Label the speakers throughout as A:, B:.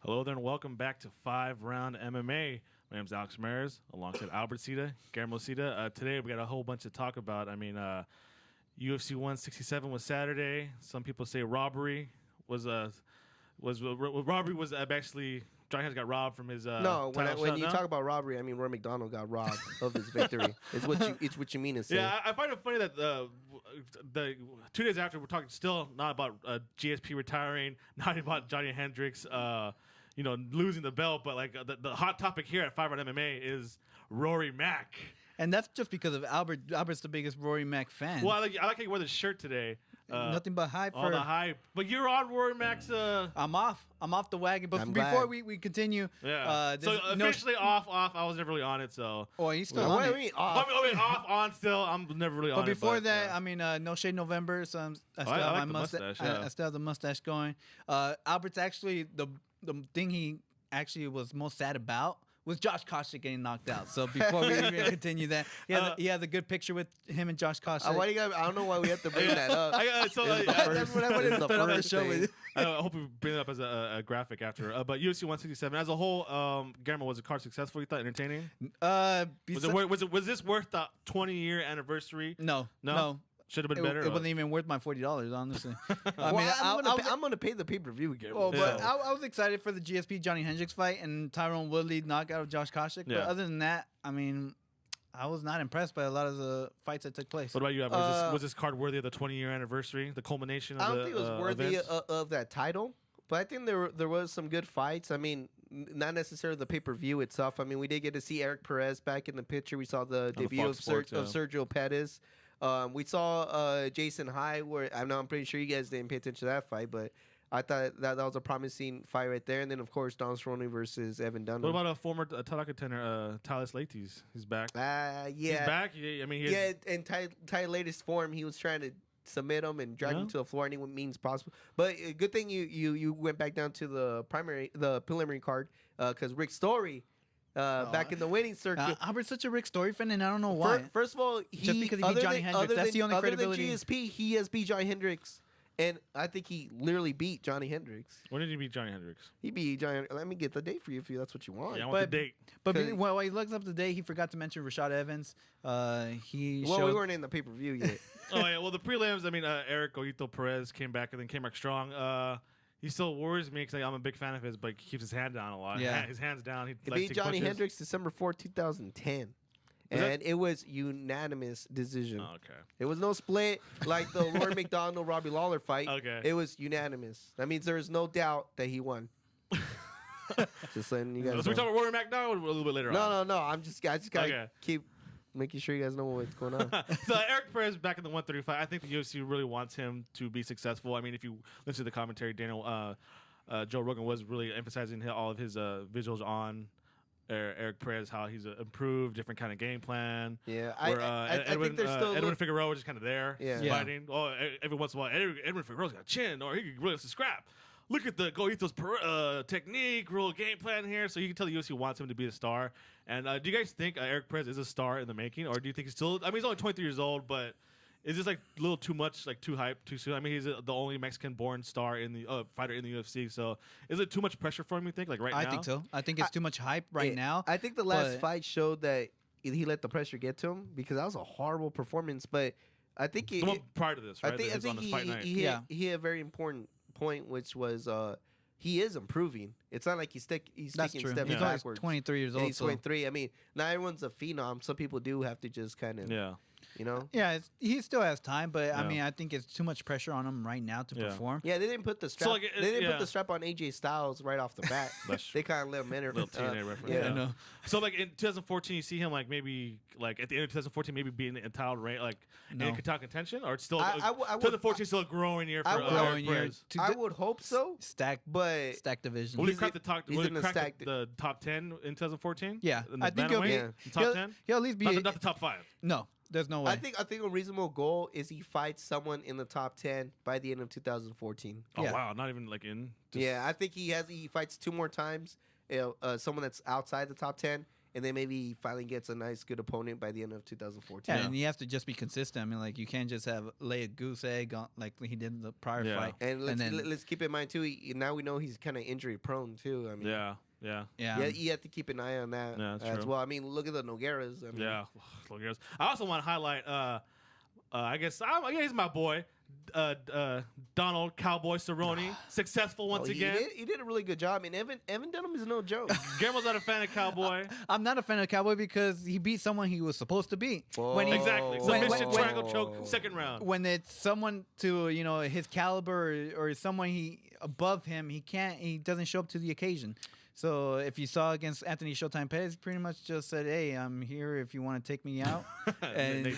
A: Hello there and welcome back to 5-Round MMA. My name's Alex Mares, alongside Albert Cita, Guillermo Cita. Today we got a whole bunch to talk about. UFC 167 was Saturday. Some people say robbery was actually Johnny Hendricks got robbed from his
B: No, when you talk about robbery, I mean Rory MacDonald got robbed of his victory. It's what you mean to say.
A: Yeah, I find it funny that the 2 days after we're talking still not about GSP retiring, not about Johnny Hendricks losing the belt, but like the hot topic here at 5-Round MMA is Rory Mac.
C: And that's just because of Albert. Albert's the biggest Rory Mac fan.
A: Well, I like how you wore the shirt today.
C: Nothing but hype.
A: All the hype. But you're on Rory Mac's...
C: I'm off the wagon. But
B: I'm
C: before
B: glad.
C: we continue...
A: Yeah. So officially off. I was never really on it, so...
C: Oh, he's still
B: What
C: on
B: do
C: it.
B: you mean off?
A: off, on still. I'm never really on
C: But
A: it.
C: before that, No Shade November, so I still have
A: like
C: my
A: the
C: mustache.
A: mustache, yeah.
C: I still have the mustache going. Albert's actually... The thing he actually was most sad about was Josh Koscheck getting knocked out. So before we even continue that, he has a good picture with him and Josh Koscheck.
B: I don't know why we have to bring that up.
C: That's what I wanted to put on the show with.
A: I hope we bring it up as a graphic after. But UFC 167 as a whole, Guillermo, was the card successful? You thought entertaining? Was this worth the 20-year anniversary?
C: No.
A: Should have been better.
C: It wasn't even worth my $40, honestly.
B: I'm gonna pay the pay-per-view again.
C: Well, but I was excited for the GSP Johnny Hendricks fight and Tyrone Woodley knockout of Josh Koscheck. But other than that, I was not impressed by a lot of the fights that took place.
A: What about you? Was this card worthy of the 20-year anniversary, the culmination of
B: I don't think it was worthy
A: events?
B: of that title, but I think there was some good fights. I mean, not necessarily the pay-per-view itself. I mean, we did get to see Eric Perez back in the picture. We saw the debut of Sergio Pettis. We saw Jason High, where I'm pretty sure you guys didn't pay attention to that fight, but I thought that was a promising fight right there. And then, of course, Don Cerrone versus Evan Dunham.
A: What about a former title contender, Talis Leites? He's back.
B: Yeah.
A: He's back?
B: In Ty's latest form, he was trying to submit him and drag him to the floor any means possible. But a good thing you went back down to the preliminary card because Rick Story... back in the winning circuit.
C: Albert's such a Rick Story fan, and I don't know why.
B: First of all,
C: just because he beat Johnny Hendricks, that's the only credibility.
B: Other than GSP, he has beat Johnny Hendricks, and I think he literally beat Johnny Hendricks.
A: When did he beat Johnny Hendricks?
B: He beat Johnny. Let me get the date for you if that's what you want.
A: Yeah, I want the date.
C: But while he looks up the date, he forgot to mention Rashad Evans.
B: We weren't in the pay-per-view yet.
A: Oh yeah, well the prelims. Eric Oito Perez came back and then came back strong. He still worries me because I'm a big fan of his, but he keeps his hand down a lot.
C: Yeah.
A: His hand's down. He
B: beat Johnny Hendricks December 4th, 2010. And it was unanimous decision.
A: Oh, okay.
B: It was no split like the Rory MacDonald, Robbie Lawler fight.
A: Okay.
B: It was unanimous. That means there is no doubt that he won. Just letting you guys
A: So we
B: know.
A: talk about Rory MacDonald a little bit later on.
B: No. I just gotta keep making sure you guys know what's going on.
A: So Eric Perez back in the 135. I think the UFC really wants him to be successful. I mean, if you listen to the commentary, Joe Rogan was really emphasizing all of his visuals on Eric Perez, how he's improved, different kind of game plan.
B: Yeah,
A: I think there's still Edwin Figueroa was just kind of there, fighting.
C: Yeah.
A: Oh, every once in a while, Edwin Figueroa's got a chin, or he really has to scrap. Look at the Goito's technique, real game plan here. So you can tell the UFC wants him to be a star. And do you guys think Eric Perez is a star in the making, or do you think he's still? He's only 23 years old, but is this like a little too much, like too hype, too soon? He's the only Mexican-born star in the fighter in the UFC. So is it too much pressure for him? You think, now?
C: I think so. I think it's too much hype now.
B: I think the last fight showed that he let the pressure get to him because that was a horrible performance. But I think
A: the one prior to this, right?
B: I think he had a very important point, which was he is improving. It's not like he's taking steps backwards.
C: 23 years old.
B: He's 23. Not everyone's a phenom. Some people do have to just kind of
C: he still has time, but I think it's too much pressure on him right now to perform.
B: Yeah, they didn't put the strap. They didn't put the strap on AJ Styles right off the bat. They kind of let him enter.
A: Little TNA reference.
C: Yeah, I know.
A: So in 2014, you see him maybe at the end of 2014, maybe being in title range, in title contention, or it's still 2014 still a growing year for Eric Perez.
B: I would hope so.
C: Stack division.
A: Will he crack the top 10 in 2014?
C: Yeah,
A: I think he'll
C: be
A: top 10.
C: He'll at least be
A: not the top 5.
C: No. There's no way.
B: I think a reasonable goal is he fights someone in the top 10 by the end of 2014.
A: Oh wow, not even in.
B: I think he fights 2 more times. Someone that's outside the top 10, and then maybe he finally gets a nice, good opponent by the end of 2014.
C: Yeah, and you have to just be consistent. I mean, like you can't just lay a goose egg on like he did in the prior fight.
B: And let's keep in mind too. Now we know he's kind of injury prone too. I mean,
A: yeah.
B: You have to keep an eye on that as well. I mean, look at the Nogueiras. I mean,
A: Nogueiras. I also want to highlight. I guess he's my boy. Donald Cowboy Cerrone, successful once again.
B: He did a really good job, and Evan Dunham is no joke.
A: Guillermo's not a fan of Cowboy.
C: I'm not a fan of Cowboy because he beat someone he was supposed to beat.
A: Exactly. Submission, triangle choke, second round.
C: When it's someone to his caliber or someone he above him, he doesn't show up to the occasion. So if you saw against Anthony Showtime Pettis, pretty much just said, "Hey, I'm here if you want to take me out." And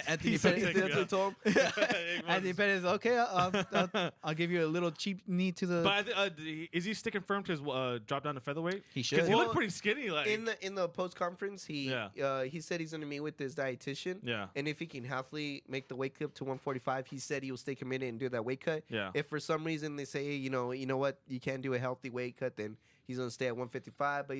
C: Anthony Pettis told him, Anthony Pettis, "Okay, I'll give you a little cheap knee to the."
A: But is he sticking firm to his drop down to featherweight?
C: He should.
A: Because he looked pretty skinny. Like
B: in the post conference, he said he's going to meet with his dietitian.
A: Yeah.
B: And if he can healthily make the weight cut to 145, he said he will stay committed and do that weight cut.
A: Yeah.
B: If for some reason they say, hey, you know what, you can't do a healthy weight cut, then he's gonna stay at 155, but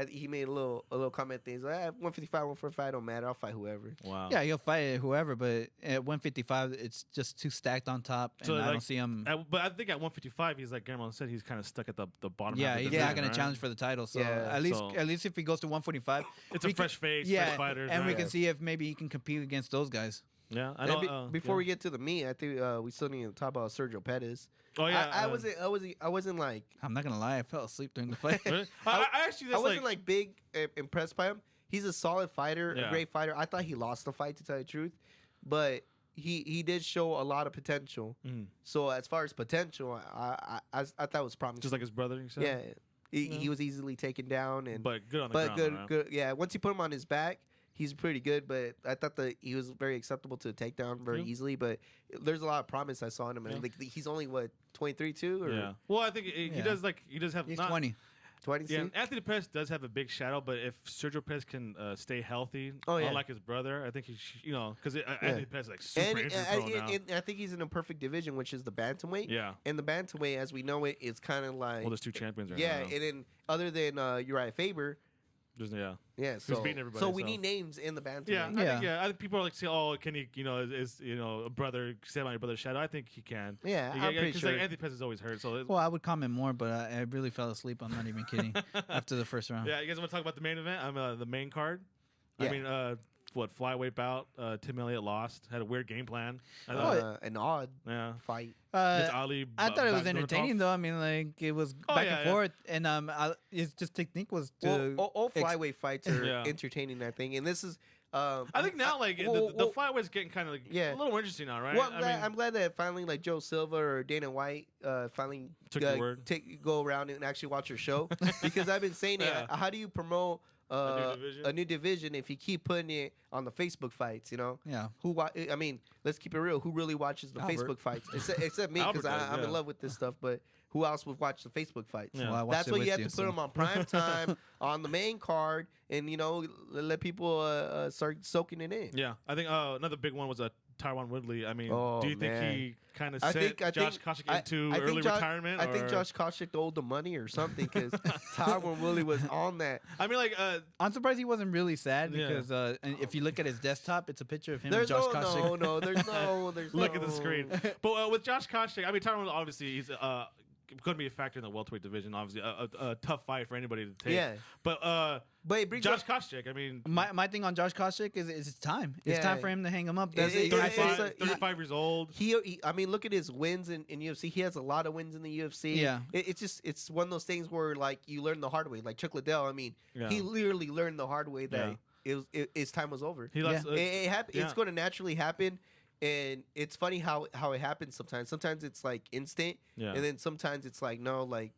B: he made a little comment. He's like, 155, 145 don't matter. I'll fight whoever.
A: Wow.
C: Yeah, he'll fight whoever, but at 155, it's just too stacked on top, and
A: So,
C: I don't see him.
A: But I think at 155, he's like Guillermo said, he's kind of stuck at the bottom.
C: Yeah,
A: half of
C: he's
A: the
C: not
A: division,
C: going
A: right?
C: to challenge for the title. So
B: Yeah.
C: at least if he goes to 145,
A: It's a fresh face, fresh fighters.
C: and we
A: right?
C: can see if maybe he can compete against those guys.
A: Yeah, I know.
B: Before we get to the meet, I think we still need to talk about Sergio Pettis.
A: Oh yeah,
B: I wasn't like
C: I'm not gonna lie, I fell asleep during the fight.
A: Really? I actually
B: I wasn't like big impressed by him. He's a solid fighter,
A: Yeah.
B: a great fighter. I thought he lost the fight, to tell you the truth, but he did show a lot of potential.
A: Mm.
B: So as far as potential, I thought it was promising.
A: just like his brother. You said?
B: Yeah, he was easily taken down, and
A: but good on the ground.
B: good. Yeah, once you put him on his back, he's pretty good. But I thought that he was very acceptable to take down very easily. But there's a lot of promise I saw in him. And like he's only 23 too, or
A: Yeah. Well, I think he does have.
C: He's
A: not,
C: 20.
B: 20.
A: Yeah, Anthony Pettis does have a big shadow, but if Sergio Pettis can stay healthy,
B: Oh, yeah.
A: unlike his brother, I think because Anthony Pettis is like super injury prone now.
B: And I think he's in a perfect division, which is the bantamweight.
A: Yeah.
B: And the bantamweight, as we know it, is kind of like
A: Well, there's two champions right
B: yeah.
A: now.
B: And then other than Uriah Faber,
A: Yeah.
B: so
A: beating everybody,
B: so we
A: so.
B: need names in the bantamweight.
A: Yeah. I think people are like, say, oh, can he, is a brother, stand on your brother's shadow? I think he can.
B: Yeah, I'm pretty
A: Because
B: sure.
A: like, Anthony Pettis is always hurt. So
C: Well, I would comment more, but I really fell asleep. I'm not even kidding. After the first round.
A: yeah, you guys want to talk about the main event? The main card.
B: Yeah.
A: I mean, flyweight bout? Tim Elliott lost. Had a weird game plan.
B: An odd fight.
A: It's Ali.
C: I thought it was
A: Nurmagomedov.
C: entertaining though. I mean, like it was back and forth, and his just technique was to.
B: All flyweight fights are
A: Yeah.
B: entertaining, I think, and this is.
A: I think now, like the flyweight's getting kind of a little more interesting now, right?
B: Well, I'm glad that finally, like Joe Silva or Dana White, finally
A: Took your word.
B: go around and actually watch your show, because I've been saying it. How do you promote a new division if you keep putting it on the Facebook fights?
C: Yeah.
B: I mean, let's keep it real. Who really watches the
C: Albert.
B: Facebook fights? Except me, because
A: Albert does,
B: I'm
A: yeah.
B: in love with this stuff. But who else would watch the Facebook fights?
A: Yeah.
C: Well, I watched
B: That's
C: it
B: why
C: with
B: you have to put
C: so-
B: them on prime time on the main card, and let people start soaking it in.
A: Yeah, I think another big one was Tyron Woodley. I mean,
B: Oh,
A: do you think
B: man.
A: he kind of
B: I
A: set
B: think-
A: Josh Koscheck into
B: I think
A: early retirement?
B: I think
A: or-
B: Josh Koscheck owed the money or something, because Tyron Woodley was on that.
A: I mean, like,
C: I'm surprised he wasn't really sad
A: Yeah.
C: because and if you look at his desktop, it's a picture of him
B: There's
C: and Josh Koscheck.
B: there's
A: look
B: no.
A: at the screen. But with Josh Koscheck, I mean, Tyron obviously he's going to be a factor in the welterweight division. Obviously, a tough fight for anybody to take.
B: Yeah.
A: But
B: But it brings
A: Josh
B: up,
A: Koscheck, I mean,
C: My thing on Josh Koscheck is it's time. It's
B: Yeah.
C: time for him to hang him up. That's
B: It-
C: it.
B: it-
C: I
B: it's
C: think-
B: a-
A: 35 years old.
B: I mean, look at his wins in UFC. He has a lot of wins in the UFC.
C: Yeah.
B: It's one of those things where like you learn the hard way. Like Chuck Liddell, I mean,
A: Yeah.
B: he literally learned the hard way that his time was over.
A: He lost.
B: It happened.
A: yeah.
B: It's going to naturally happen, and it's funny how it happens sometimes. Sometimes it's like instant,
A: Yeah.
B: and then sometimes it's like no, like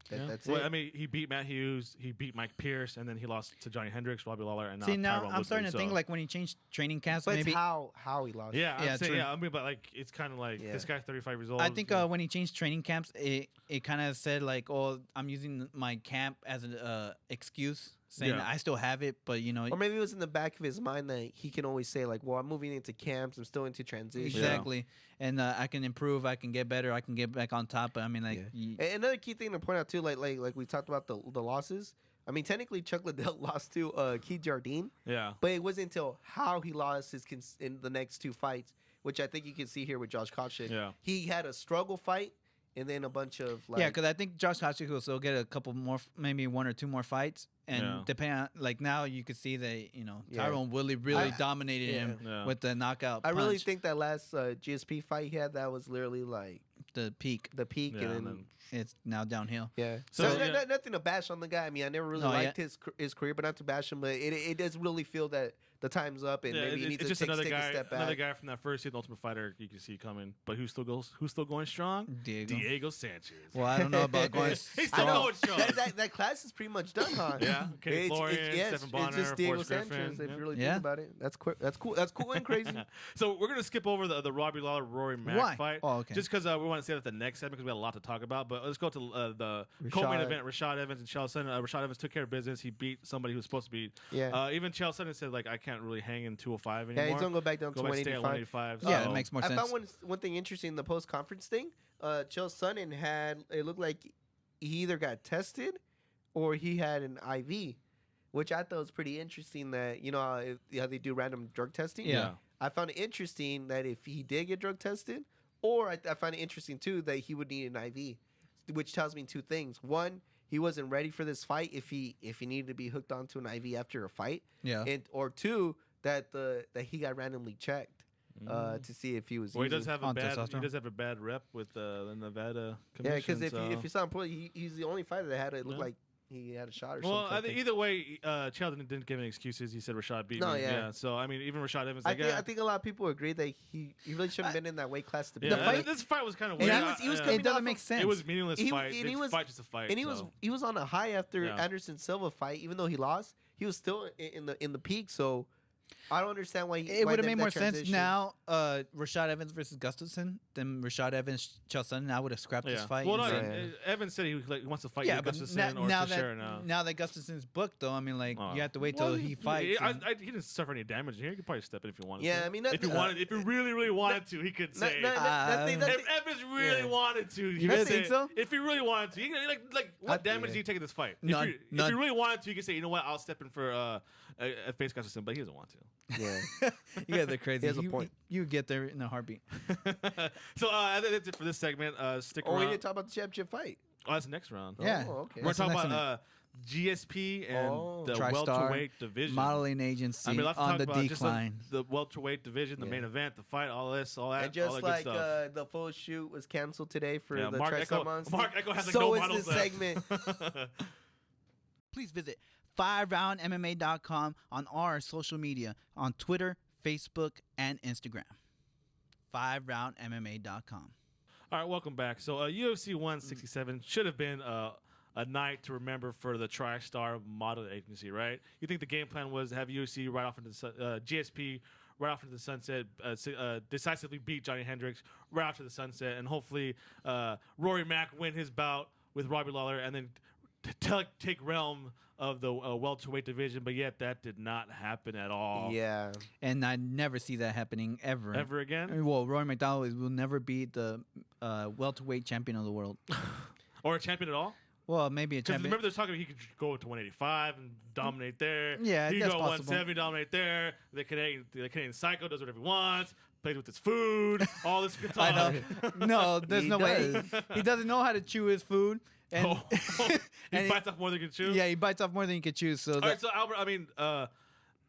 B: that's
A: Well,
B: it.
A: I mean, he beat Matt Hughes, he beat Mike Pierce, and then he lost to Johnny Hendricks, Robbie Lawler, and now
C: See, now
A: Tyron
C: I'm
A: Woodley,
C: starting to
A: so.
C: think like when he changed training camps,
B: but
C: maybe.
B: it's how he lost.
A: Yeah, I'm
C: Yeah,
A: saying,
C: true.
A: yeah. I mean, but like, it's kind of like
B: Yeah.
A: this guy's 35 years old.
C: I think when he changed training camps, it kind of said like, "Oh, I'm using my camp as an excuse, saying
A: Yeah.
C: that I still have it, but
B: Or maybe it was in the back of his mind that he can always say like, "Well, I'm moving into camps. I'm still into transition."
C: exactly, and I can improve, I can get better, I can get back on top." But I mean, like,
B: And another key thing to point out too, like we talked about the losses. I mean, technically, Chuck Liddell lost to Keith Jardine,
A: Yeah.
B: but it wasn't until how he lost his in the next 2 fights, which I think you can see here with Josh Koscheck.
A: Yeah.
B: He had a struggle fight and then a bunch of like.
C: Yeah, because I think Josh Koscheck will still get a couple more, maybe 1 or 2 more fights, and depending on like now you could see that Tyrone Woodley really dominated him with the knockout.
B: I really think that last GSP fight he had, that was literally like
C: the peak.
B: and then
C: it's now downhill.
B: Yeah.
A: So,
B: nothing to bash on the guy. I mean, I never really liked his career, but not to bash him. But it does really feel that the time's up, and maybe he needs to
A: just
B: take
A: another
B: a
A: guy,
B: step back.
A: another guy from that first season Ultimate Fighter you can see coming. But who's still going strong? Diego Sanchez.
C: Well, I don't know about going.
A: He's still going strong.
B: That class is pretty much done, huh?
A: Yeah. Kenny Florian, Stephen Bonner,
B: it's just Diego
A: Forrest
B: Sanchez.
A: Griffin.
B: If you really think about it, that's cool. That's cool and crazy.
A: So we're gonna skip over the Robbie Lawler Rory Mac fight.
C: Oh, okay.
A: Just because we want to say that the next segment because we have a lot to talk about. But let's go to the co-main event. Rashad Evans and Chael Sonnen. Rashad Evans took care of business. He beat somebody who was supposed to beat.
B: Yeah.
A: Even Chael Sonnen said like I can't really hang in 205 anymore.
B: Yeah, he's gonna go back down to
A: 185.
C: Yeah, it makes more sense.
B: I found one thing interesting in the post conference thing. Chael Sonnen had it looked like he either got tested or he had an IV, which I thought was pretty interesting. That how they do random drug testing.
C: Yeah.
B: I found it interesting that if he did get drug tested, or I find it interesting too that he would need an IV, which tells me 2 things. One, he wasn't ready for this fight if he needed to be hooked onto an IV after a fight.
C: Yeah.
B: Or 2, that he got randomly checked to see if he was.
A: Well, he does have
C: on
A: a bad rep with the Nevada commission.
B: Yeah, because if you saw him play, he's the only fighter that had it look like he had a shot or something.
A: Well, I think either way, Chael didn't give any excuses. He said Rashad beat me.
B: Yeah.
A: So I mean, even Rashad Evans.
B: I think a lot of people agree that he really shouldn't have been in that weight class to be.
A: Yeah, this fight was kind of weird.
C: It doesn't make sense.
A: It was a meaningless fight.
B: And he was
A: fight just a fight.
B: And he was on a high after Anderson Silva fight, even though he lost. He was still in the peak. So I don't understand why
C: it would have made more sense now. Rashad Evans versus Gustafsson than Rashad Evans Chael Sonnen. I would have scrapped this fight.
A: Well, Evans said he wants to fight Gustafsson or Fischer now.
C: Now that Gustafsson's booked, though, I mean, like you have to wait till he fights.
A: He didn't suffer any damage here. He could probably step in if he wanted.
B: Yeah,
A: to.
B: I mean,
A: if he really wanted to, he could say. If Evans really wanted to,
C: you really think so?
A: If he really wanted to, what damage did he take in this fight?
C: None.
A: If he really wanted to, he could say, you know what, I'll step in for a face Gustafsson, but he doesn't want to.
B: Yeah,
C: you guys are crazy.
B: He has a point.
C: You get there in a heartbeat.
A: So that's it for this segment. Stick around.
B: We didn't talk about the championship fight.
A: Oh, that's the next round.
C: Yeah.
B: Oh, okay.
A: We're talking about GSP and the
C: TriStar
A: welterweight division.
C: Modeling agency on the decline.
A: The welterweight division, the main event, the fight, all that,
B: and just
A: all that
B: like
A: good stuff.
B: the full shoot was canceled today for the
A: Mark
B: TriStar Monster.
A: Mark Echo has like
B: so
A: no
B: is
A: models
B: this segment.
C: Please visit 5roundmma.com on our social media on Twitter, Facebook, and Instagram. 5roundmma.com.
A: All right, welcome back. So UFC 167 should have been a night to remember for the TriStar model agency, right? You think the game plan was to have UFC right off into the GSP right off into the sunset, decisively beat Johnny Hendricks right off to the sunset, and hopefully Rory Mac win his bout with Robbie Lawler, and then take realm of the welterweight division, but yet that did not happen at all.
B: Yeah.
C: And I never see that happening ever.
A: Ever again?
C: I mean, well, Rory MacDonald will never be the welterweight champion of the world.
A: Or a champion at all?
C: Well, maybe a champion.
A: Remember, they're talking he could go to 185 and dominate there.
C: Yeah,
A: he could
C: that's
A: go
C: possible.
A: 170, dominate there. The Canadian Psycho does whatever he wants. Plays with his food. All this good talk.
C: I know. No, there's no way. He doesn't know how to chew his food. And
A: he bites off more than he can chew?
C: Yeah, he bites off more than he can chew. So
A: all right, so Albert, I mean,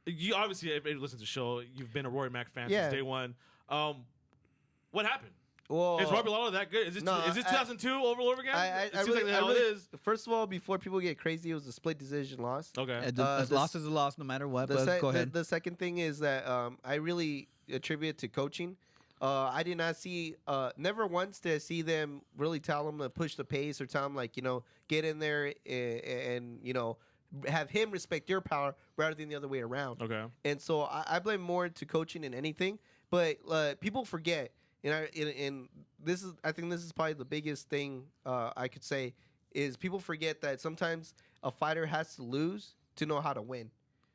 A: you obviously, if you listen to the show, you've been a Rory Mac fan since day one. What happened?
B: Well,
A: is Robbie Lawler that good? Is it 2002 over again?
B: I really, it is. First of all, before people get crazy, it was a split decision loss.
A: Okay.
C: Loss is a loss no matter what, but go ahead.
B: The second thing is that I really attribute it to coaching. I did not see, never once did I see them really tell him to push the pace or tell him, like, get in there and have him respect your power rather than the other way around.
A: Okay.
B: And so I blame more to coaching than anything. But people forget, and this is, I think this is probably the biggest thing I could say, is people forget that sometimes a fighter has to lose to know how to win.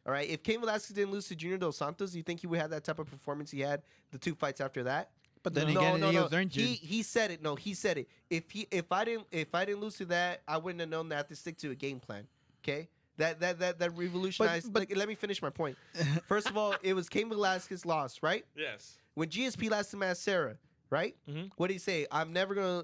B: All right. If Cain Velasquez didn't lose to Junior Dos Santos, you think he would have that type of performance he had the 2 fights after that?
C: But then again, he was injured.
B: He said it. No, he said it. If I didn't lose to that, I wouldn't have known that I have to stick to a game plan. Okay. that revolutionized.
C: But-
B: let me finish my point. First of all, it was Cain Velasquez lost, right?
A: Yes.
B: When GSP lost to Matt Serra, right?
A: Mhm.
B: What did he say? I'm never gonna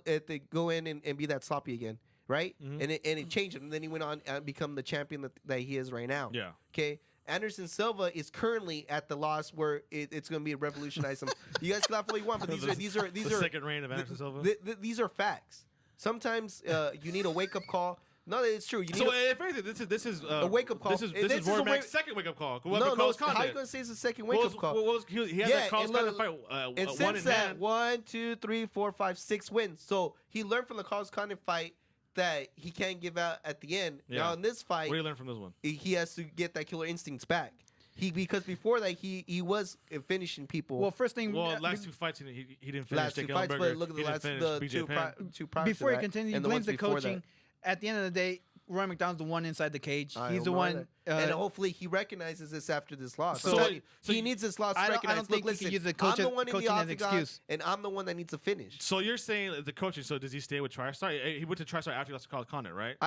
B: go in and be that sloppy again, right?
A: Mhm.
B: And it changed him. And then he went on and become the champion that he is right now.
A: Yeah.
B: Okay. Anderson Silva is currently at the loss where it's going to be revolutionized. You guys can laugh all you want, but these are
A: the second reign of Anderson Silva.
B: These are facts. Sometimes you need a wake up call. No, it's true. You need
A: If anything, this is
B: a wake-up call.
A: This is
B: This is
A: Rory
B: a
A: Mac's second wake up call.
B: no. How you going to say it's a second wake up call?
A: He had that Carlos Condit fight.
B: And
A: one
B: since
A: in
B: that,
A: hand.
B: 1, 2, 3, 4, 5, 6 wins. So he learned from the Carlos Condit fight that he can't give out at the end.
A: Yeah.
B: Now in this fight,
A: What do you learn from this one?
B: he has to get that killer instincts back. Because before that he was finishing people.
C: Well, first thing.
A: Last two fights he didn't finish.
B: last two
A: Jake
B: fights,
A: Ellenberger.
B: but look at
A: He
B: the
A: didn't
B: last
A: finish
B: the
A: BJ Penn.
B: two prior
C: before
B: to
C: he
B: that,
C: continues, he
B: and the
C: blames
B: ones
C: the
B: before
C: coaching. At the end of the day, Roy MacDonald's the one inside the cage.
B: that.
C: He's the one.
B: and hopefully he recognizes this after this loss.
A: So-
B: He needs this loss
C: I don't
B: recognized.
C: think
B: Look,
C: he can
B: listen,
C: use the coach
B: I'm the
C: as-
B: one in the
C: coaching as an
B: octagon,
C: excuse.
B: and I'm the one that needs to finish.
A: So you're saying the coaching? So does he stay with TriStar? He went to TriStar after he lost to Carlos Condit, right?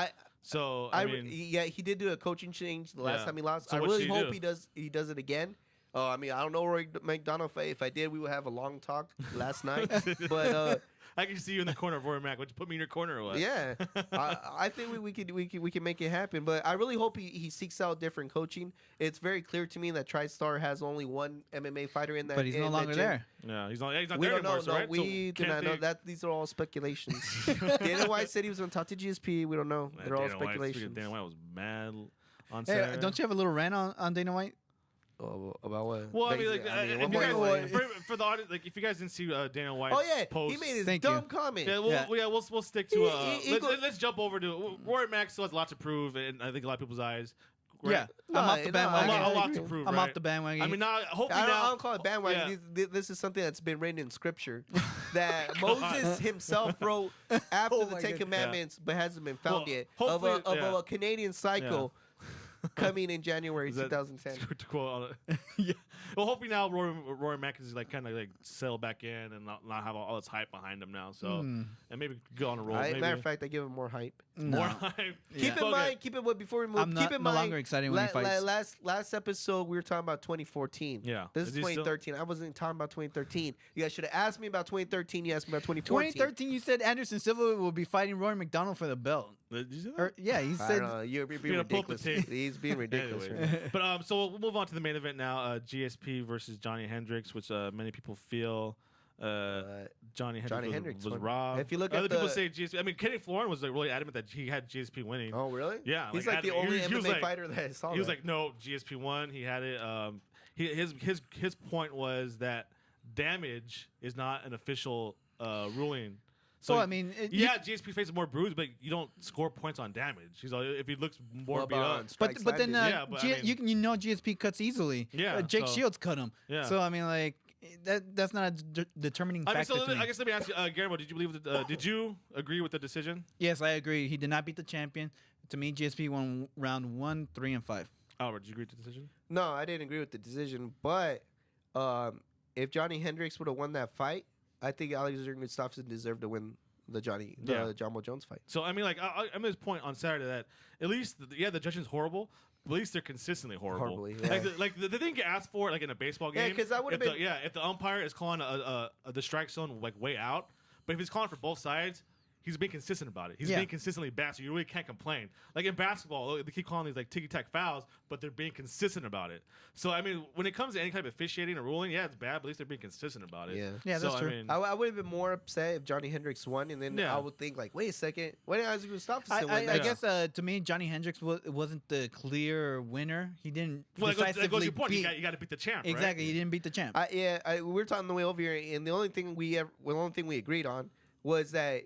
A: So I mean,
B: yeah, he did do a coaching change the last
A: Yeah.
B: time he lost.
A: So
B: I
A: what
B: really
A: should he
B: hope
A: do?
B: he does it again. I mean, I don't know Rory MacDonald. If I did, we would have a long talk last night. But
A: I can see you in the corner of Rory Mac. Would you put me in your corner or what?
B: yeah, I think we can make it happen. But I really hope he seeks out different coaching. It's very clear to me that TriStar has only one MMA fighter in that.
C: But he's no
B: in
C: longer
B: that gym.
C: there.
A: Yeah, he's not
B: We
A: there
B: don't know.
A: anymore. So,
B: No,
A: right?
B: we
A: So
B: do
A: can't
B: not know
A: think-
B: that. These are all speculations. Dana White said he was going to talk to GSP. We don't know.
A: Man,
B: They're all
A: Dana White, speaking of
B: speculations.
A: Dana White was mad on
C: Hey,
A: Saturday.
C: don't you have a little rant on Dana White?
B: Oh, about what?
A: Well, I mean, like,
B: Basically,
A: if
B: what
A: you
B: more
A: guys,
B: do you want?
A: for the audience, like, if you guys didn't see Daniel White's
B: Oh yeah,
A: post,
B: he made his
C: Thank
B: dumb
C: you.
B: comment.
A: yeah,
C: Yeah.
A: we'll stick to.
B: He
A: Let's jump over to Rory Mac still has a lot to prove, and I think a lot of people's eyes. Right?
C: Yeah,
B: No,
C: I'm off the
B: no,
C: bandwagon.
A: a
B: I
A: lot to
B: agree.
A: prove.
C: I'm
A: right?
C: off the bandwagon.
A: I mean, now hopefully
B: I
A: now
B: don't call it bandwagon.
A: Yeah.
B: This is something that's been written in scripture that Moses himself wrote after
C: Oh
B: the
C: my
B: Ten
C: God.
B: Commandments, but hasn't been found
A: Well,
B: yet. Of
A: hopefully-
B: a Canadian cycle coming in January
A: Is that-
B: 2010.
A: to quote on it. Yeah. Well, hopefully now Rory Mac is like kind of like settle back in and not have all this hype behind him now. So and maybe go on a roll. Maybe
B: Matter of fact, I give him more hype.
C: No.
A: more hype.
B: Keep in
A: Okay.
B: mind, before we move,
C: I'm
B: keep in
C: no
B: mind.
C: longer excited when he fights.
B: Last episode we were talking about 2014.
A: Yeah.
B: This
A: Is
B: is
A: he still-
B: 2013. I wasn't talking about 2013. You guys should have asked me about 2013. You asked me about 2014.
C: 2013, you said Anderson Silva will be fighting Rory MacDonald for the belt.
A: Did you see that?
C: Yeah, he
B: I
C: said.
B: don't know. You're being
A: You're gonna pull up the
B: ridiculous.
A: tape.
B: He's being ridiculous.
A: Anyway.
B: right now.
A: But so we'll move on to the main event now. GSP versus Johnny Hendricks, which many people feel Johnny Hendricks was
B: won.
A: robbed.
B: If you look
A: Other
B: at
A: people
B: the-
A: say GSP. I mean, Kenny Florin was like really adamant that he had GSP winning.
B: Oh, really?
A: Yeah,
B: He's
A: like,
B: like the
A: adamant.
B: only
A: He was
B: MMA
A: like-
B: fighter that I saw.
A: He was
B: that.
A: like, no, GSP won. He had it. His point was that damage is not an official ruling. So
C: Well, I mean,
A: GSP faces more bruise, but you don't score points on damage. He's like, if he looks more
B: What
A: beat
B: about
A: up.
B: on strikes
C: but then
B: landed?
A: Yeah, but I mean-
C: GSP cuts easily.
A: Yeah,
C: Jake
A: so-
C: Shields cut him.
A: Yeah.
C: So I mean, like that's not a determining
A: I mean,
C: factor
A: so
C: to me.
A: I guess let me ask you, Guillermo, did you believe that? Did you agree with the decision?
C: Yes, I agree. He did not beat the champion. To me, GSP won round 1, 3, and 5.
A: Albert, did you agree with the decision?
B: No, I didn't agree with the decision. But if Johnny Hendricks would have won that fight, I think Alexander Gustafsson deserved to win the
A: Yeah.
B: John Bo Jones fight.
A: So I mean, like I'm at this point on Saturday that at least the judging's horrible. But at least they're consistently horrible.
B: Horribly, yeah.
A: Like the thing you ask for, like in a baseball
B: Yeah,
A: game.
B: 'cause that would've
A: if the-
B: been-
A: if the umpire is calling the strike zone like way out, but if he's calling for both sides, he's being consistent about it. He's
C: Yeah.
A: being consistently bad, so you really can't complain. Like in basketball, they keep calling these like ticky-tack fouls, but they're being consistent about it. So I mean, when it comes to any kind of officiating or ruling, yeah, it's bad, but at least they're being consistent about it.
C: Yeah,
A: so,
C: that's true.
A: I mean,
B: I would have been more upset if Johnny Hendricks won, and then
A: Yeah.
B: I would think like, wait a second, why didn't Alexander Gustafsson
C: I,
B: win
C: I,
B: that?
C: I guess to me, Johnny Hendricks wasn't the clear winner. He didn't
A: well, that goes to
C: decisively
A: your point.
C: beat.
A: You got to beat the champ. right?
C: Exactly, he didn't beat the champ.
B: We're talking the way over here, and the only thing we agreed on was that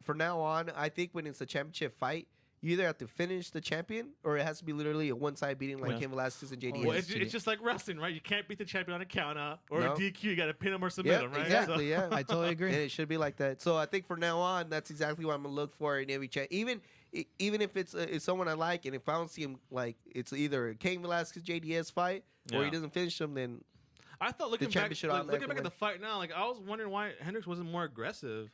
B: from now on, I think when it's a championship fight, you either have to finish the champion or it has to be literally a one-side beating like
A: Yeah.
B: Cain Velasquez and JDS.
A: Well, it's just like wrestling, right? You can't beat the champion on a count out or
B: No.
A: a DQ. You got to pin him or submit
B: yeah,
A: him, right?
B: exactly,
A: So-
B: yeah.
C: I totally agree.
B: And it should be like that. So I think from now on, that's exactly what I'm gonna look for in every chat. Even if it's someone I like, and if I don't see him, like it's either a Cain Velasquez JDS fight or
A: Yeah.
B: he doesn't finish him, then
A: I thought looking
B: champion
A: back,
B: should
A: looking
B: automatically
A: back at the
B: win.
A: fight now, like I was wondering why Hendricks wasn't more aggressive.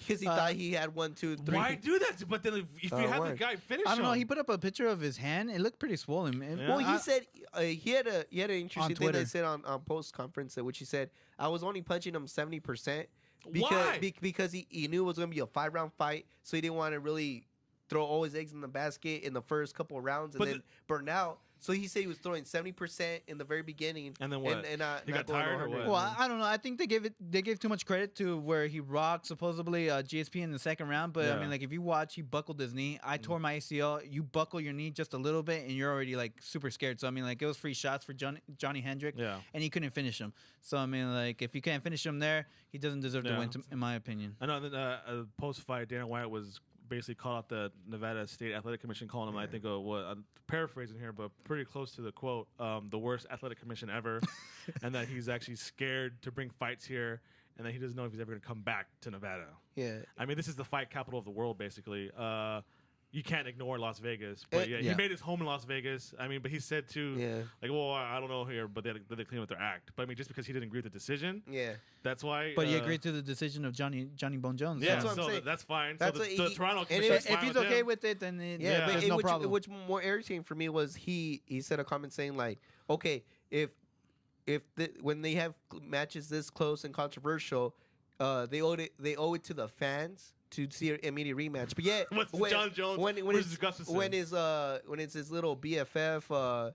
B: Because he thought he had 1, 2, 3.
A: Why do that? But then if you have the guy finish
C: I don't know.
A: him.
C: He put up a picture of his hand. It looked pretty swollen.
B: Well, he said he had an interesting thing
C: Twitter.
B: that said on post conference, which he said I was only punching him 70%
A: Why?
B: because he knew it was going to be a 5-round fight, so he didn't want to really throw all his eggs in the basket in the first couple of rounds and then burn out. So he said he was throwing 70% in the very beginning.
A: And then what?
B: And
A: He got tired or what?
C: Well, I don't know. I think they gave too much credit to where he rocked supposedly GSP in the second round. But I mean, like if you watch, he buckled his knee. I tore my ACL. You buckle your knee just a little bit, and you're already like super scared. So I mean, like it was free shots for Johnny Hendrick.
A: Yeah.
C: And he couldn't finish him. So I mean, like if you can't finish him there, he doesn't deserve to win, in my opinion.
A: I know. Then post fight, Dana White was basically called out the Nevada State Athletic Commission, calling him, I think, I'm paraphrasing here, but pretty close to the quote, the worst athletic commission ever, and that he's actually scared to bring fights here, and that he doesn't know if he's ever going to come back to Nevada.
B: Yeah.
A: I mean, this is the fight capital of the world, basically. You can't ignore Las Vegas, but he made his home in Las Vegas. I mean, but he said too, like, well, I don't know here, but they clean up their act. But I mean, just because he didn't agree with the decision, that's why.
C: But he agreed to the decision of Johnny Bone Jones.
A: Yeah,
B: That's what I'm saying.
A: that's fine.
B: That's
A: so the Toronto
B: and
A: commission,
C: If he's okay with it, then there's no problem.
B: Which more irritating for me was he said a comment saying like, okay, when they have matches this close and controversial, they owe it to the fans to see an immediate rematch. But yeah,
A: John Jones?
B: when it's his little BFF.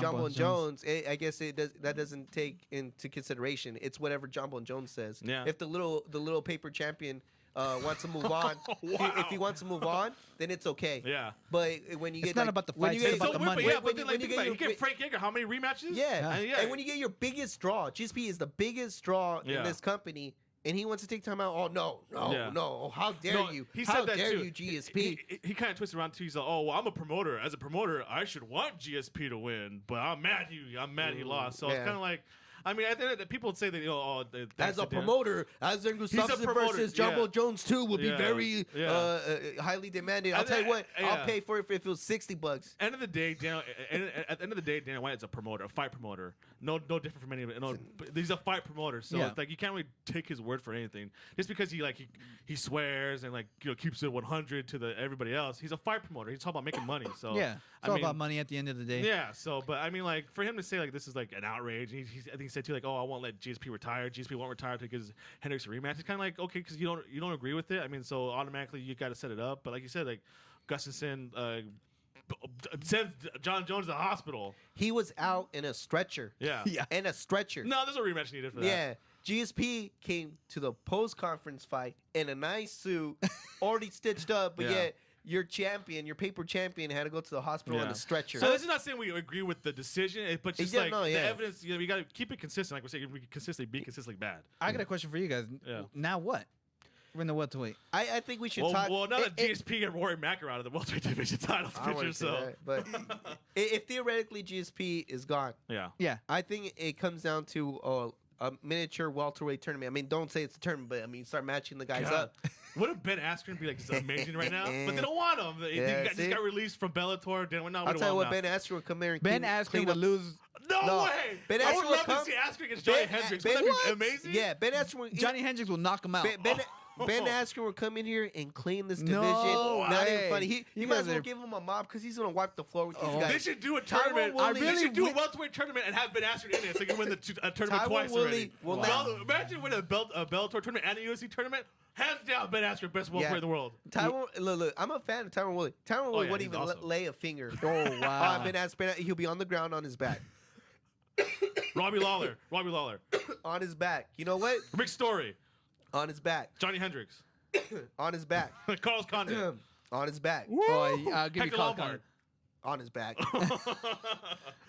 B: John Bone Jones, I guess that doesn't take into consideration. It's whatever John Bone Jones says.
A: Yeah.
B: If the little paper champion wants to move on, if he wants to move on, then it's okay.
A: Yeah.
B: but when you get
C: not about the fights, it's about the money.
A: Yeah, but then, like, think about it. You get Frank Yeager, how many rematches?
B: Yeah. And when you get your biggest draw, GSP is the biggest draw in this company. And he wants to take time out. Oh, no. How dare you?
A: He
B: How
A: said that
B: dare
A: too.
B: you, GSP?
A: He kind of twisted around too. He's like, oh, well, I'm a promoter. As a promoter, I should want GSP to win, but I'm mad he lost. So it's kind of like, I mean, I think that people would say that,
B: as a promoter, Alexander Gustafsson versus John Bone Jones too will be very highly demanded. I'll tell you what, I'll pay for it if it was $60.
A: End of the day, at the end of the day, Dana White is a promoter, a fight promoter. No different from any of it. No, he's a fight promoter, so it's like you can't really take his word for anything. Just because he swears and keeps it 100 to everybody else, he's a fight promoter. He's all about making money. So
C: it's all about money at the end of the day.
A: Yeah. So, but I mean, like for him to say like this is like an outrage, and I think he said too like, oh, I won't let GSP retire. GSP won't retire because Hendricks a rematch. It's kind of like okay, because you don't agree with it. I mean, so automatically you got to set it up. But like you said, like Gustafsson sends John Jones to the hospital.
B: He was out in a stretcher.
A: Yeah.
B: In a stretcher.
A: No, there's no rematch needed for that.
B: Yeah. GSP came to the post-conference fight in a nice suit, already stitched up, but yet your champion, your paper champion, had to go to the hospital on a stretcher.
A: So this is not saying we agree with the decision, but just the evidence. You got to keep it consistent. Like we're saying, we can consistently be consistently bad.
C: I got a question for you guys.
A: Yeah.
C: Now what? We're in the welterweight.
B: I think we should talk.
A: Well, now that GSP and Rory Mac are out of the welterweight division titles picture, so.
B: But if theoretically GSP is gone,
C: yeah,
B: I think it comes down to a miniature welterweight tournament. I mean, don't say it's a tournament, but I mean, start matching the guys up.
A: Wouldn't Ben Askren be like just amazing right now? But they don't want him. He just got released from Bellator.
B: I'll tell you what, Ben Askren would come here and
C: Ben Askren would lose.
A: No way!
B: Ben
A: I would
B: Askren
A: love
B: come,
A: to see Askren against Johnny Hendricks. Wouldn't that be amazing?
B: Yeah, Ben Askren.
C: Johnny Hendricks will knock him out.
B: Ben Askren will come in here and clean this division.
C: No
B: Not
C: way.
B: even funny. You might as well give him a mob because he's gonna wipe the floor with these guys.
A: They should do a tournament. They should do a welterweight tournament and have Ben Askren in it so he can win the tournament twice already. Imagine winning a Bellator tournament and a UFC tournament. Hands down, Ben Askren, best welterweight in the world.
B: Look, I'm a fan of Tyron Woodley. Tyron Woodley wouldn't even lay a finger.
C: Oh, wow.
B: Ben Askren, he'll be on the ground on his back.
A: Robbie Lawler.
B: On his back. You know what?
A: Rick Story.
B: On his back.
A: Johnny Hendricks.
B: On his back.
A: Carlos Condit.
B: On his back.
C: I'll give you Carlos Condit.
B: On his back.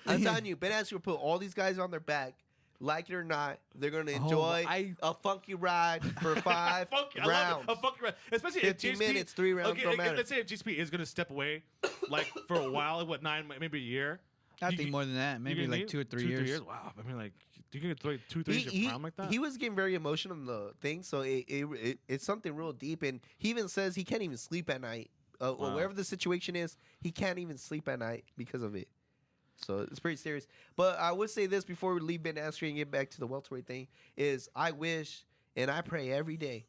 B: I'm telling you, Ben Askren will put all these guys on their back. Like it or not, they're going to enjoy a funky ride for 5 rounds.
A: A funky ride. Especially
B: 15
A: if GSP,
B: minutes, 3 rounds, don't matter.
A: Let's say if GSP is going to step away like for a while, 9, maybe a year.
C: I think more than that. Maybe like 2 or 3 years.
A: 2 years? Wow. I mean, like, do you get 2, 3 years of prime like that?
B: He was getting very emotional in the thing, so it's something real deep. And he even says he can't even sleep at night. Whatever the situation is, he can't even sleep at night because of it. So it's pretty serious. But I would say this before we leave Ben Askren and get back to the welterweight thing is I wish and I pray every day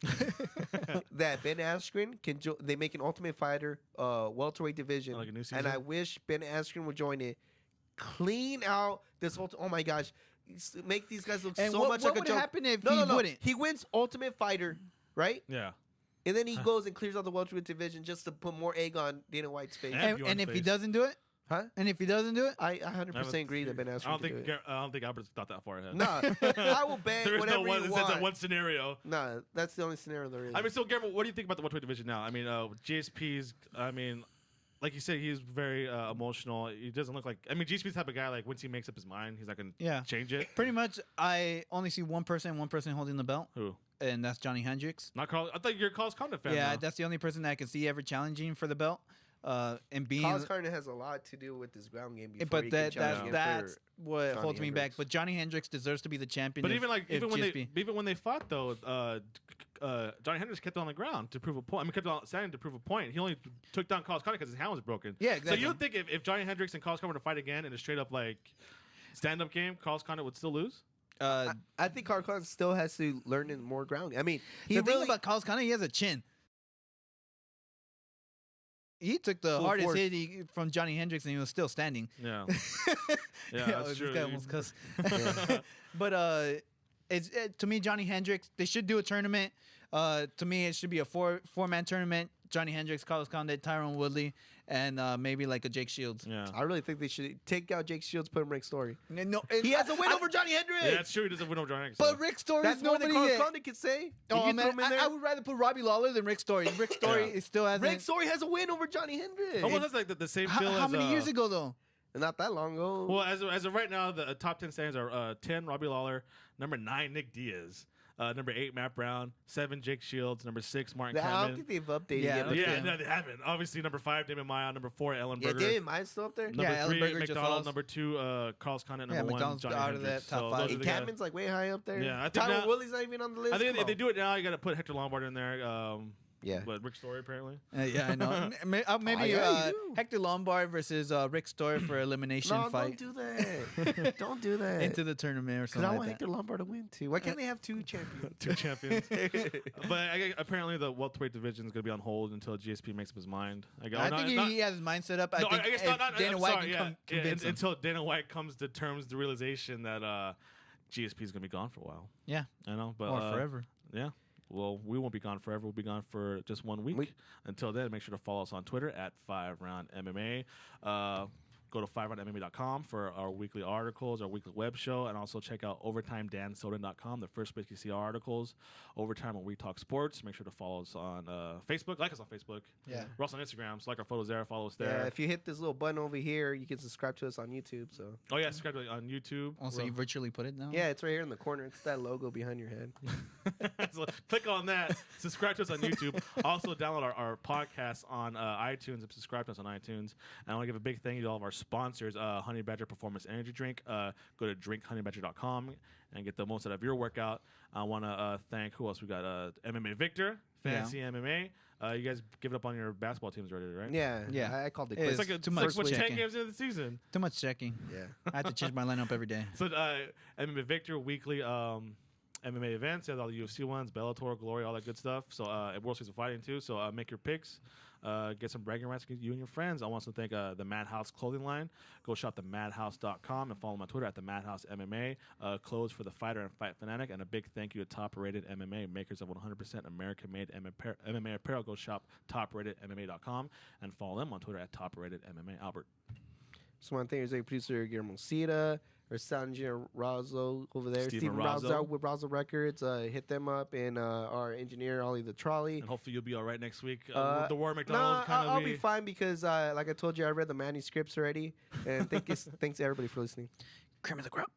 B: that Ben Askren can they make an Ultimate Fighter welterweight division,
A: Like a new season?
B: and I wish Ben Askren would join it. Clean out this whole. Oh my gosh, make these guys look
C: And
B: so
C: what
B: much like a
C: would
B: joke.
C: happen if
B: no,
C: he
B: no, no.
C: wouldn't?
B: He wins Ultimate Fighter, right?
A: Yeah.
B: And then he goes and clears out the welterweight division just to put more egg on Dana White's face.
A: And
C: And,
A: Bjorn's
C: if he
A: face.
C: doesn't do it,
B: Huh?
C: and if he doesn't do it,
B: I 100% agree that Ben Askren
A: I don't
B: can
A: think
B: do it.
A: I don't think Albert's thought that far ahead.
B: No, I will bet
A: There is
B: whatever
A: no one.
B: you
A: That's
B: want.
A: that one scenario.
B: No, that's the only scenario there is.
A: I mean, so Guillermo, what do you think about the welterweight division now? I mean, GSP's. I mean, like you said, he's very emotional. He doesn't look like. I mean, GSP's the type of guy like once he makes up his mind, he's not gonna
C: Yeah.
A: change it.
C: pretty much I only see one person holding the belt,
A: Who?
C: and that's Johnny Hendricks.
A: Not Carl. I thought you're a Carlos Condit fan.
C: Yeah,
A: now.
C: that's the only person that I can see ever challenging for the belt. And being,
B: Carlos Carter has a lot to do with his ground game. Before
C: but
B: he
C: that
B: can challenge
C: that's
B: again
C: what
B: Johnny
C: holds me back.
B: Hendricks.
C: But Johnny Hendricks deserves to be the champion.
A: But
C: if-
A: even like
C: if GSP.
A: even when they fought though, Johnny Hendricks kept it on the ground to prove a point. I mean, kept it on standing to prove a point. He only took down Carlos Condit because his hand was broken.
C: Yeah, exactly.
A: So you think if Johnny Hendricks and Carlos Condit were to fight again in a straight up like stand up game, Carlos Condit would still lose?
C: Uh,
B: I think Carlos Carter still has to learn in more ground. I mean, he
C: the thing
B: really
C: about Carlos Condit, he has a chin. He took the
B: Full
C: hardest
B: force.
C: hit from Johnny Hendricks, and he was still standing.
A: Yeah. Yeah, that's
C: this
A: true.
C: guy almost cussed. But to me, Johnny Hendricks, they should do a tournament. To me, it should be a four-man tournament. Johnny Hendricks, Carlos Condit, Tyron Woodley, and maybe like a Jake Shields.
A: Yeah.
B: I really think they should take out Jake Shields, put him Rick Story.
C: No,
B: He has a win over Johnny Hendricks.
A: Yeah, that's true. He doesn't win over Johnny Hendricks.
C: But Rick Story
B: That's
C: is
B: more than
C: nobody
B: Carlos
C: yet.
B: Condit could say.
C: Oh,
B: You
C: man,
B: throw him in there?
C: I would rather put Robbie Lawler than Rick Story. Rick Story
A: Yeah.
C: still hasn't.
B: Rick Story has a win over Johnny Hendricks.
A: almost has like the same feel
C: How
A: as
C: many years ago though?
B: Not that long ago.
A: Well, as of right now, the top 10 standings are 10 Robbie Lawler, number 9 Nick Diaz, number 8 Matt Brown, 7 Jake Shields, number 6 Martin
B: I don't
A: Kamen.
B: think they've updated
C: Yeah,
B: yet.
C: but
A: Yeah,
C: Yeah.
A: no, they haven't. Obviously, number 5 Damon Maya, number 4 Ellen
B: Yeah,
A: Berger.
B: David Maya's still up there.
A: Number
C: Yeah,
A: 3
C: Ellenberger just
A: McDonald,
C: lost.
A: number 2 Carlos Condit,
C: Yeah,
A: number 1
C: McDonald's
A: Johnny
C: out of
A: Hendricks.
C: that top
A: So
C: five.
A: those
B: Hey,
A: are the guys.
B: Cadman's like way high up there.
A: Yeah, I think
B: Tyron
A: now-
B: Woodley's not even on the list.
A: I think
B: Come
A: if they
B: on.
A: do it now, you got to put Hector Lombard in there.
B: Yeah.
A: But Rick Story apparently.
C: Yeah, I know. Maybe
B: yeah, you do.
C: Hector Lombard versus Rick Story for elimination
B: No,
C: fight
B: don't do that. Don't do that.
C: into the tournament or
B: Because
C: something
B: I
C: like
B: want
C: that.
B: Hector Lombard to win too. Why can't they have two champions?
A: 2 champions. But apparently the welterweight division is going to be on hold until GSP makes up his mind.
C: I think he has his mind set up. I
A: No,
C: think
A: I guess
C: if
A: not.
C: Dana
A: I'm
C: White
A: sorry,
C: can convince him.
A: until Dana White comes to terms, the realization that GSP is going to be gone for a while.
C: Yeah,
A: I know, but
C: or forever.
A: Yeah. Well, we won't be gone forever. We'll be gone for just 1 week. Until then, make sure to follow us on Twitter at 5roundmma. Go to 5roundmma.com for our weekly articles, our weekly web show, and also check out overtimedansoden.com, the first place you see our articles. Overtime when we talk sports. Make sure to follow us on Facebook. Like us on Facebook.
C: Yeah.
A: We're also on Instagram, so like our photos there. Follow us
B: Yeah,
A: there.
B: if you hit this little button over here, you can subscribe to us on YouTube. So
A: Oh, yeah, subscribe to on YouTube.
C: Also, you virtually put it now.
B: yeah, it's right here in the corner. It's that logo behind your head.
A: So click on that. Subscribe to us on YouTube. Also, download our podcast on iTunes and subscribe to us on iTunes. And I want to give a big thank you to all of our sponsors, Honey Badger Performance Energy Drink. Go to drinkhoneybadger.com and get the most out of your workout. I want to thank, who else? We got MMA Victor, Fantasy MMA. You guys give it up on your basketball teams already, right?
B: Yeah,
C: Yeah.
B: I called it
C: It's
B: quits.
A: It's like
C: too
A: too
C: much
A: much 10
C: checking.
A: games into the season.
C: Too much checking.
B: Yeah.
C: I have to change my lineup every day.
A: So MMA Victor, weekly MMA events. Has all the UFC ones, Bellator, Glory, all that good stuff. So World Series of Fighting too. So make your picks. Get some bragging rights, get you and your friends. I want to thank the Madhouse clothing line. Go shop themadhouse.com and follow them on Twitter at the Madhouse MMA. Clothes for the fighter and fight fanatic. And a big thank you to Top Rated MMA, makers of 100% American-made MMA apparel. Go shop topratedmma.com and follow them on Twitter at Top Rated MMA. Albert.
B: Just want to thank our producer Guillermo Cita, our sound engineer Razzo over there,
A: Steven
B: Steven
A: Razzo.
B: Razzo with Razzo Records. Hit them up, and our engineer Ollie the Trolley.
A: And hopefully you'll be all right next week. The Rory MacDonald
B: No, I'll be fine because, like I told you, I read the manuscripts already. And thanks everybody for listening.
C: Cream of the crop.